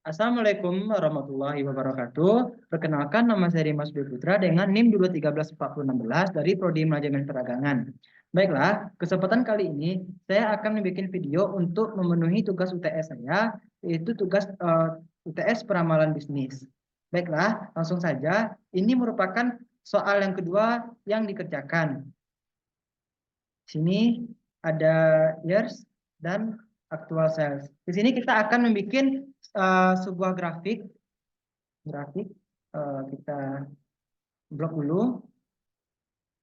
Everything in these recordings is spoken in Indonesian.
Assalamualaikum warahmatullahi wabarakatuh. Perkenalkan, nama saya Dimas Dwi Putra dengan NIM 2134016 dari Prodi Manajemen Perdagangan. Baiklah, kesempatan kali ini saya akan membuat video untuk memenuhi tugas UTS saya, yaitu tugas UTS Peramalan Bisnis. Baiklah, langsung saja. Ini merupakan soal yang kedua yang dikerjakan. Sini ada years dan actual sales. Di sini kita akan membuat sebuah grafik. Kita blok dulu.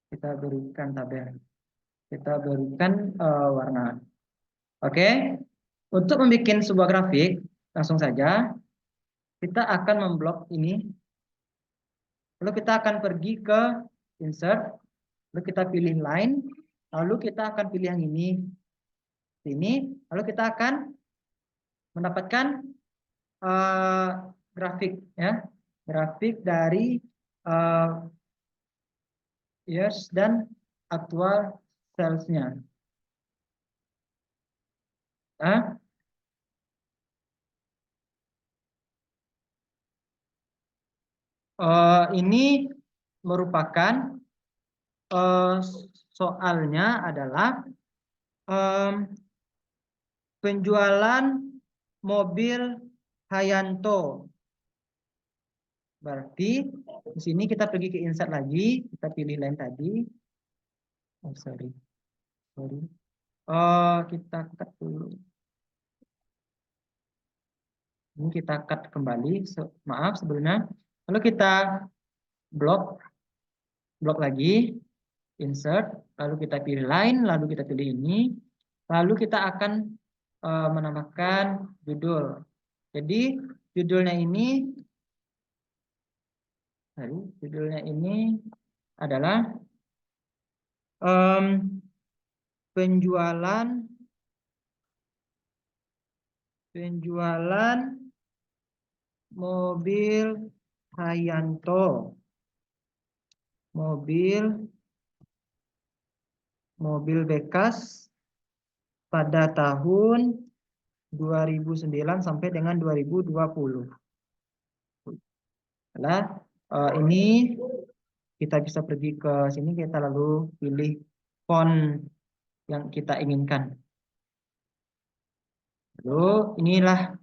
Kita berikan tabel. Kita berikan warna. Oke. Untuk membuat sebuah grafik, langsung saja kita akan memblok ini. Lalu kita akan pergi ke insert. Lalu kita pilih line. Lalu kita akan pilih yang ini. Sini. Lalu kita akan mendapatkan grafik, ya, grafik dari years dan actual salesnya. Ini merupakan soalnya adalah penjualan mobil Hayanto. Berarti di sini kita pergi ke insert lagi, kita pilih line tadi. Sorry. Kita cut dulu. Ini kita cut kembali. Maaf sebelumnya. Lalu kita blok lagi, insert, lalu kita pilih line, lalu kita pilih ini, lalu kita akan menambahkan judul. Jadi judulnya ini adalah penjualan mobil Hayanto, mobil bekas pada tahun 2009 sampai dengan 2020. Nah, ini kita bisa pergi ke sini, kita lalu pilih font yang kita inginkan. Lalu inilah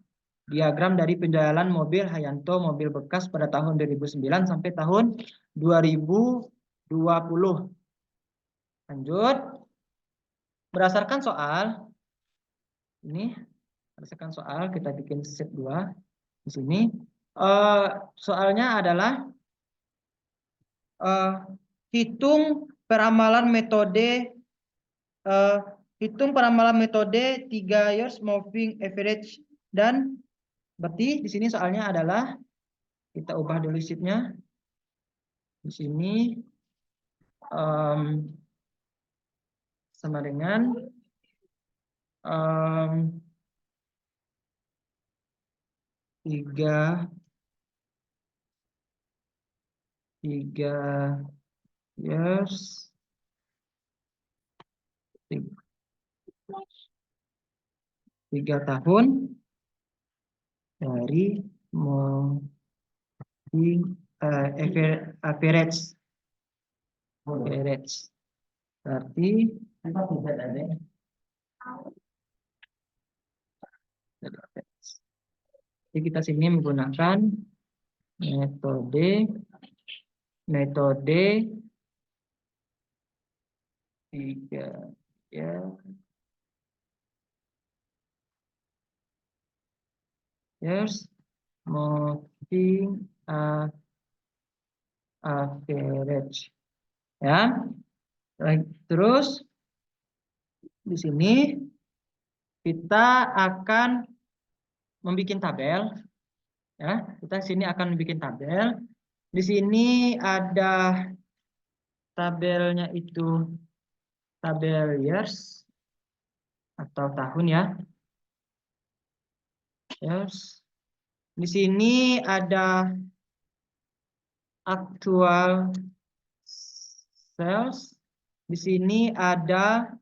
diagram dari penjualan mobil Hayanto, mobil bekas pada tahun 2009 sampai tahun 2020. Lanjut. Berdasarkan soal kita bikin set 2 di sini. Soalnya adalah hitung peramalan metode 3 years moving average, dan berarti di sini soalnya adalah, kita ubah dulu sheetnya. Di sini sama dengan 3 years 3 tahun dari moving average. Berarti jadi kita sini menggunakan metode 3 years moving average, ya. Terus di sini kita akan membuat tabel, ya. Kita sini akan membuat tabel. Di sini ada tabelnya, itu tabel years atau tahun, ya. Years. Di sini ada actual sales. Di sini ada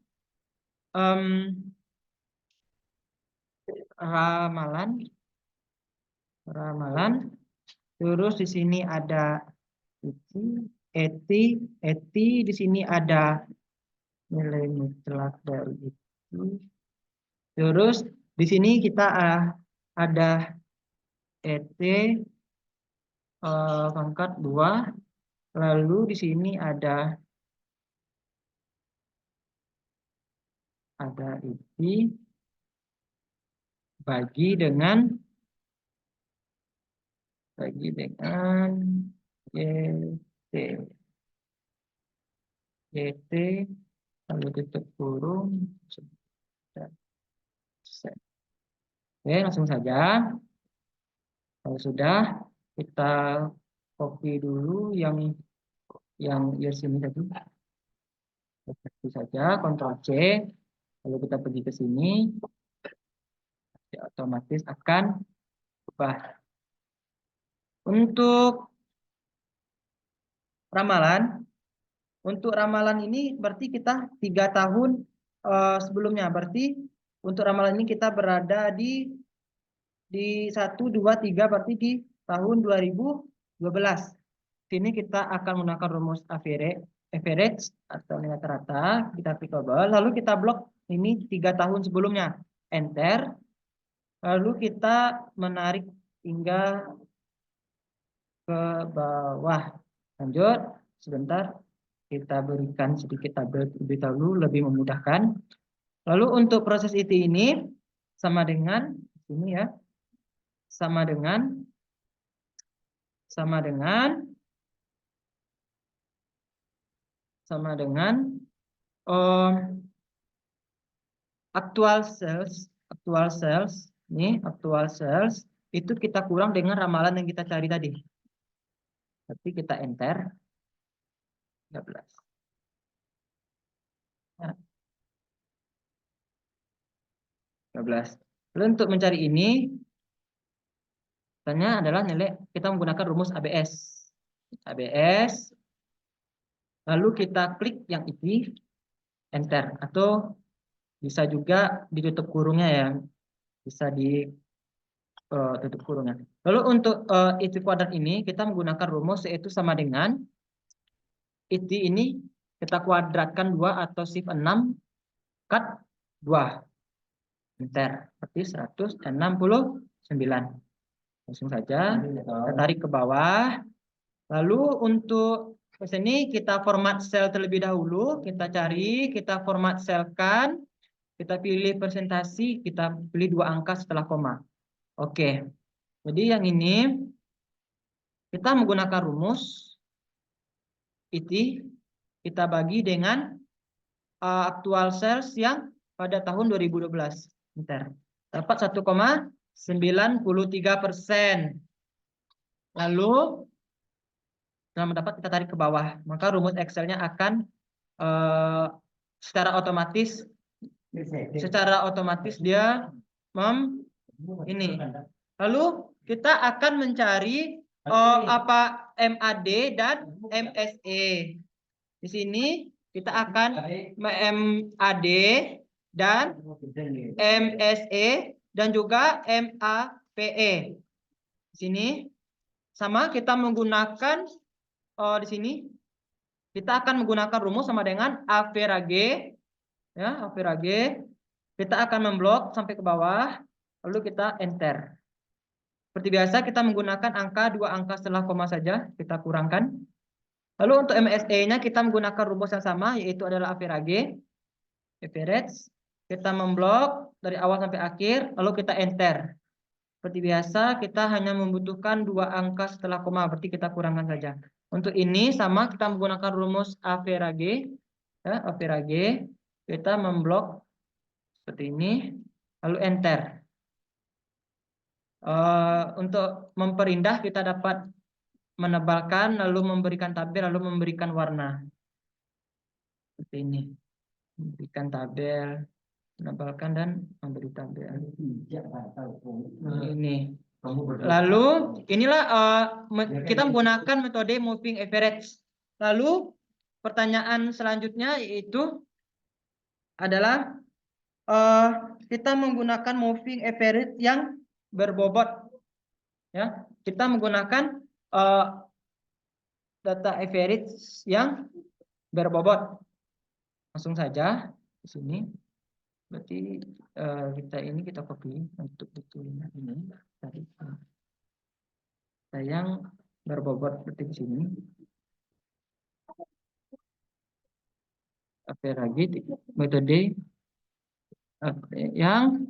ramalan. Terus di sini ada eti, di sini ada nilai mutlak dari itu. Terus di sini kita ada ET pangkat 2. Lalu di sini ada IT bagi dengan YT lalu tutup kurung. Oke, langsung saja. Kalau sudah, kita copy dulu yang sini tadi. Seperti saja, Ctrl C. Lalu kita pergi ke sini, ya, otomatis akan berubah. Untuk ramalan ini berarti kita 3 tahun sebelumnya. Berarti untuk ramalan ini kita berada di 1, 2, 3, berarti di tahun 2012. Sini kita akan menggunakan rumus average atau nilai rata, kita klik double, lalu kita blok ini 3 tahun sebelumnya, enter, lalu kita menarik hingga ke bawah. Lanjut, sebentar, kita berikan sedikit tabel terlebih dahulu, lebih memudahkan. Lalu untuk proses ini sama dengan ini ya, sama dengan actual sales itu kita kurang dengan ramalan yang kita cari tadi. Tapi kita enter 13. Ya. 13. Lalu untuk mencari ini caranya adalah nilai, kita menggunakan rumus ABS. Lalu kita klik yang ini, enter, atau bisa juga ditutup kurungnya ya, bisa ditutup kurungnya. Lalu untuk iti kuadrat ini kita menggunakan rumus yaitu sama dengan iti ini kita kuadratkan 2 atau shift 6 cut 2, enter, berarti 169. Langsung saja kita tarik ke bawah. Lalu untuk ke sini kita format sel terlebih dahulu, kita format selkan, kita pilih presentasi, kita pilih 2 angka setelah koma. Oke. Jadi yang ini kita menggunakan rumus IT, kita bagi dengan actual sales yang pada tahun 2012. Bentar. Dapat 1,93%. Lalu setelah mendapat kita tarik ke bawah, maka rumus Excel-nya akan secara otomatis dia ini. Lalu kita akan mencari apa MAD dan MSE. Di sini kita akan MAD dan MSE dan juga MAPE. Di sini sama kita menggunakan di sini kita akan menggunakan rumus sama dengan average ya, average. Kita akan memblok sampai ke bawah, lalu kita enter. Seperti biasa kita menggunakan angka 2 angka setelah koma saja, kita kurangkan. Lalu untuk MSE-nya kita menggunakan rumus yang sama, yaitu adalah average. Kita memblok dari awal sampai akhir, lalu kita enter. Seperti biasa kita hanya membutuhkan 2 angka setelah koma, berarti kita kurangkan saja. Untuk ini sama kita menggunakan rumus average, ya, average. Kita memblok seperti ini, lalu enter. Untuk memperindah kita dapat menebalkan, lalu memberikan tabel, lalu memberikan warna. Seperti ini. Memberikan tabel, menebalkan dan memberi tabel. Ini. Lalu inilah kita menggunakan metode moving average. Lalu pertanyaan selanjutnya yaitu adalah kita menggunakan moving average yang berbobot, ya. Kita menggunakan data average yang berbobot. Langsung saja di sini. Berarti kita copy untuk ditulisnya ini dari yang berbobot seperti di sini. Apa lagi metode yang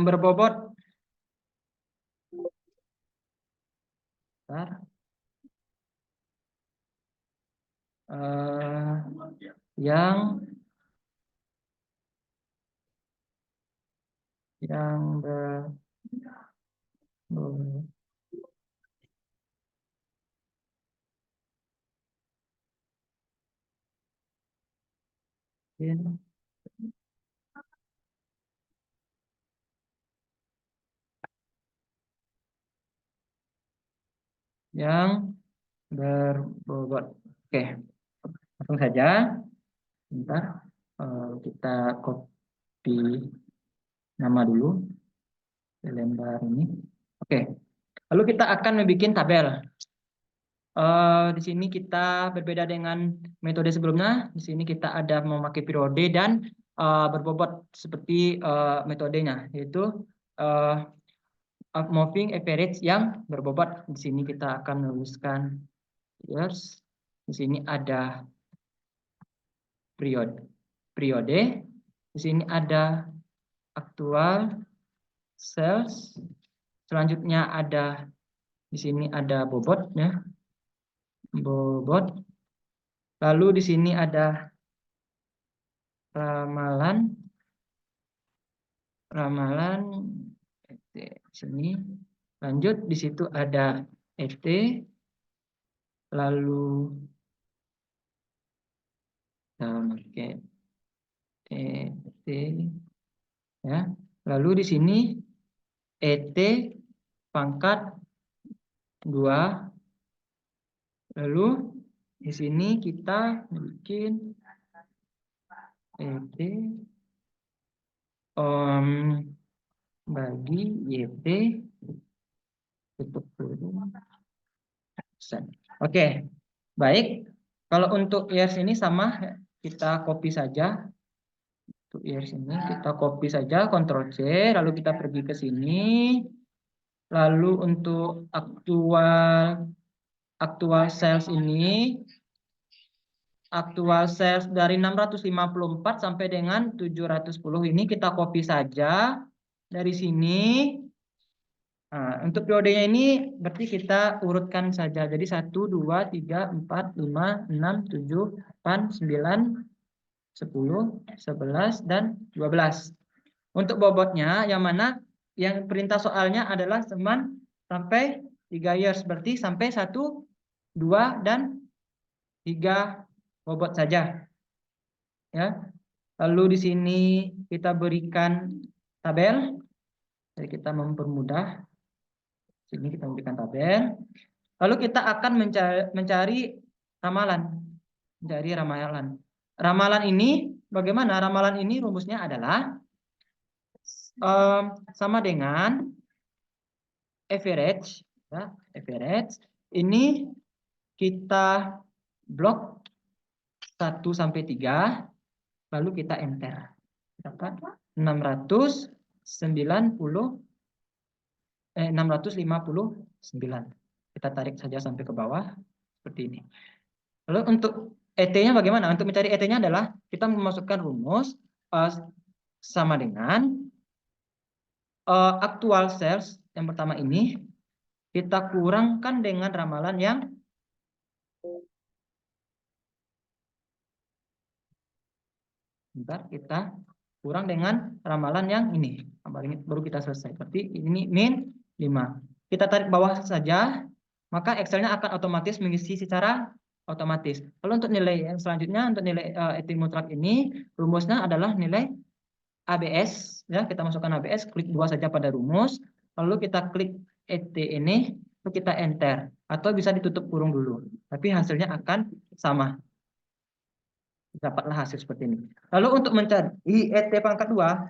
berbobot. Bentar. Yang berbobot. Oke, langsung saja. Bentar, kita copy nama dulu di lembar ini. Oke, lalu kita akan membuat tabel. Di sini kita berbeda dengan metode sebelumnya. Di sini kita ada memakai periode dan berbobot seperti metodenya, yaitu moving average yang berbobot. Di sini kita akan menuliskan years. Di sini ada periode. Di sini ada aktual sales. Selanjutnya ada di sini ada bobotnya. Bobot. Lalu di sini ada ramalan di sini. Lanjut di situ ada ET. Lalu ET ya. Lalu di sini ET pangkat 2. Lalu di sini kita bikin ET bagi YT tutup kurung. Oke, baik. Kalau untuk years ini sama, kita copy saja. Untuk years ini kita copy saja, Ctrl C, lalu kita pergi ke sini. Lalu untuk aktual sales ini, aktual sales dari 654 sampai dengan 710 ini kita copy saja dari sini. Nah, untuk periodenya ini berarti kita urutkan saja. Jadi 1, 2, 3, 4, 5, 6, 7, 8, 9, 10, 11, dan 12. Untuk bobotnya yang mana? Yang perintah soalnya adalah teman sampai 3 years. Berarti sampai 1, 2, dan 3 bobot saja. Ya. Lalu di sini kita berikan tabel. Jadi kita mempermudah. Sini kita memberikan tabel. Lalu kita akan mencari ramalan. Mencari ramalan. Ramalan ini bagaimana? Ramalan ini rumusnya adalah sama dengan average. Ya, average. Ini kita blok 1 sampai 3. Lalu kita enter. Dapat 659. Kita tarik saja sampai ke bawah seperti ini. Lalu untuk ET-nya bagaimana? Untuk mencari ET-nya adalah kita memasukkan rumus sama dengan actual sales yang pertama ini kita kurangkan dengan ramalan yang kita kurang dengan ramalan yang ini. Baru kita selesai. Berarti ini min 5. Kita tarik bawah saja, maka Excel-nya akan otomatis mengisi secara otomatis. Lalu untuk nilai yang selanjutnya, untuk nilai ET mutlak ini, rumusnya adalah nilai ABS. Ya, kita masukkan ABS, klik 2 saja pada rumus, lalu kita klik ET ini, lalu kita enter. Atau bisa ditutup kurung dulu, tapi hasilnya akan sama. Dapatlah hasil seperti ini. Lalu untuk mencari ET pangkat 2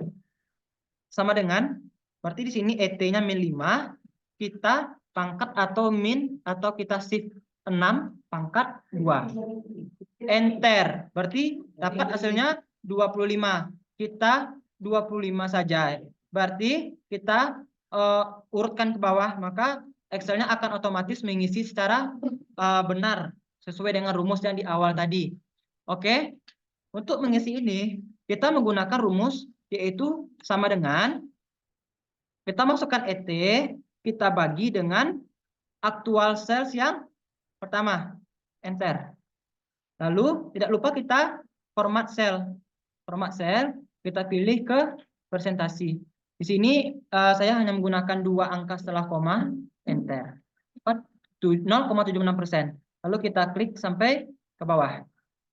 sama dengan, berarti di sini ET-nya min 5, kita pangkat atau min atau kita shift 6 pangkat 2. Enter. Berarti dapat hasilnya 25. Kita 25 saja. Berarti kita urutkan ke bawah, maka Excel-nya akan otomatis mengisi secara benar sesuai dengan rumus yang di awal tadi. Oke. Untuk mengisi ini, kita menggunakan rumus yaitu sama dengan kita masukkan ET, kita bagi dengan aktual sales yang pertama. Enter. Lalu tidak lupa kita format cell. Format cell, kita pilih ke presentasi. Di sini saya hanya menggunakan 2 angka setelah koma, enter. 0,76%. Lalu kita klik sampai ke bawah.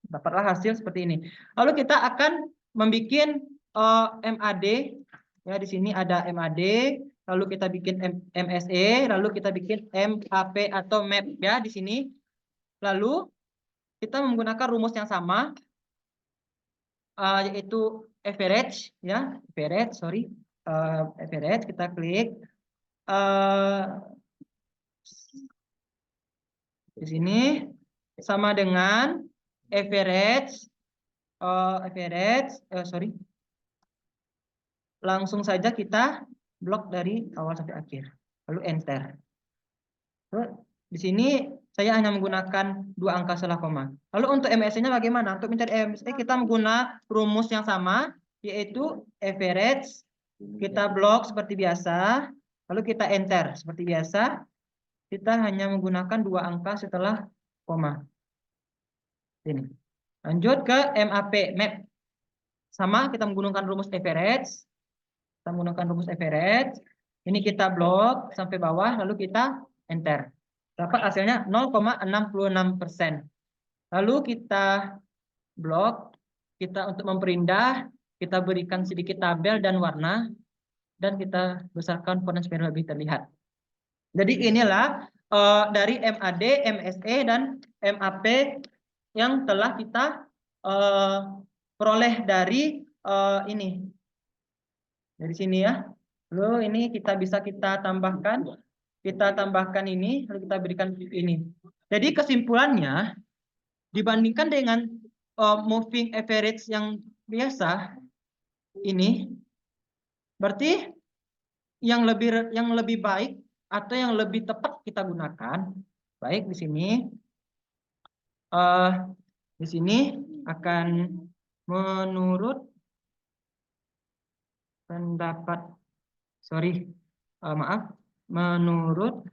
Dapatlah hasil seperti ini. Lalu kita akan membuat MAD. Ya, di sini ada MAD, lalu kita bikin MSE, lalu kita bikin MAP atau map ya di sini. Lalu kita menggunakan rumus yang sama, yaitu average ya, average kita klik di sini sama dengan average langsung saja kita blok dari awal sampai akhir, lalu enter. Di sini saya hanya menggunakan 2 angka setelah koma. Lalu untuk MSE-nya bagaimana? Untuk mencari MSE kita menggunakan rumus yang sama, yaitu average. Kita blok seperti biasa, lalu kita enter seperti biasa. Kita hanya menggunakan 2 angka setelah koma. Ini. Lanjut ke MAP, map. Sama, kita menggunakan rumus average. Kita menggunakan rumus average. Ini kita blok sampai bawah, lalu kita enter. Dapat hasilnya 0,66%. Lalu kita blok, kita untuk memperindah, kita berikan sedikit tabel dan warna, dan kita besarkan font supaya lebih terlihat. Jadi inilah dari MAD, MSE, dan MAP yang telah kita peroleh dari ini. Dari sini ya. Lalu ini kita tambahkan. Kita tambahkan ini, lalu kita berikan ini. Jadi kesimpulannya, dibandingkan dengan moving average yang biasa, ini berarti yang lebih baik atau yang lebih tepat kita gunakan, baik di sini akan menurut pendapat, menurut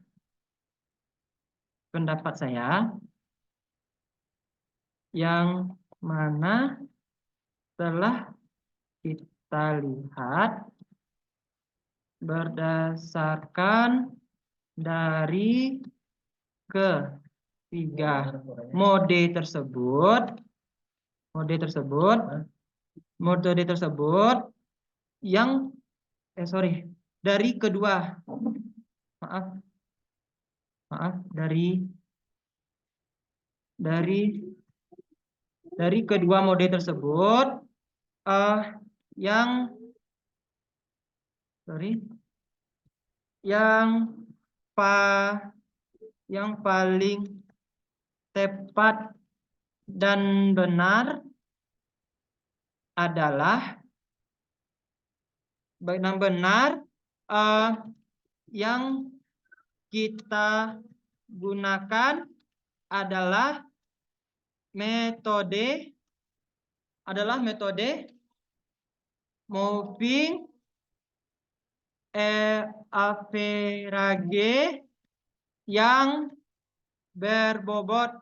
pendapat saya, yang mana telah kita lihat berdasarkan dari ketiga mode tersebut yang dari kedua dari kedua mode tersebut yang paling tepat dan benar adalah yang kita gunakan adalah metode moving average yang berbobot.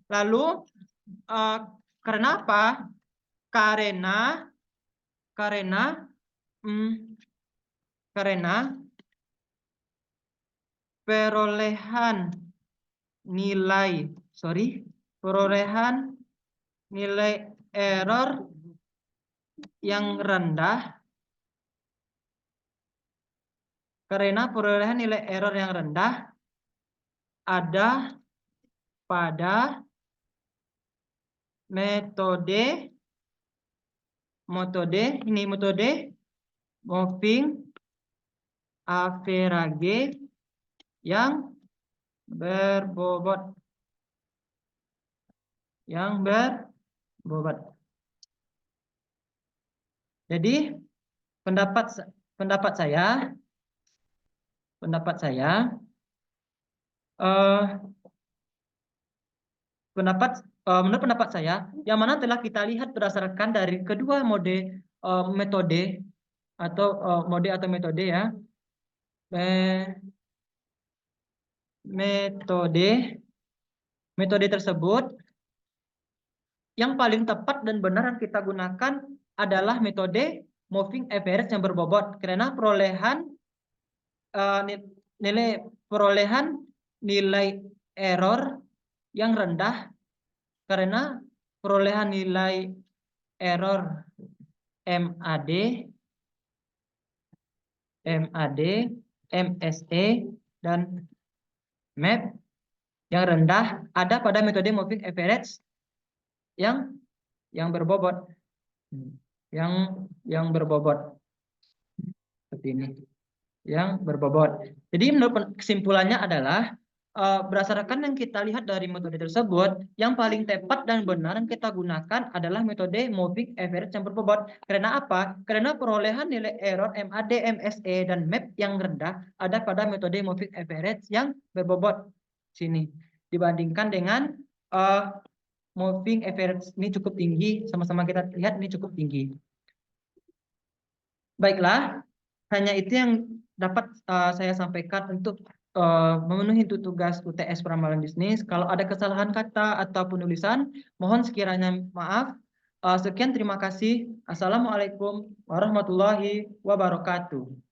Lalu karena apa? Karena perolehan nilai error yang rendah, ada pada metode moving average yang berbobot. Jadi pendapat saya menurut pendapat saya, yang mana telah kita lihat berdasarkan dari kedua metode atau metode ya, metode tersebut yang paling tepat dan benar yang kita gunakan adalah metode moving average yang berbobot, karena nilai error yang rendah, karena perolehan nilai error MAD, MSE, dan MAP yang rendah ada pada metode moving average yang berbobot, yang berbobot seperti ini, yang berbobot. Jadi menurut kesimpulannya adalah berdasarkan yang kita lihat dari metode tersebut, yang paling tepat dan benar yang kita gunakan adalah metode moving average yang berbobot. Karena apa? Karena perolehan nilai error MAD, MSE, dan MAP yang rendah ada pada metode moving average yang berbobot sini, dibandingkan dengan moving average ini cukup tinggi. Sama-sama kita lihat ini cukup tinggi. Baiklah, hanya itu yang dapat saya sampaikan untuk memenuhi tugas UTS Peramalan Bisnis. Kalau ada kesalahan kata atau penulisan, mohon sekiranya maaf. Sekian, terima kasih. Assalamualaikum warahmatullahi wabarakatuh.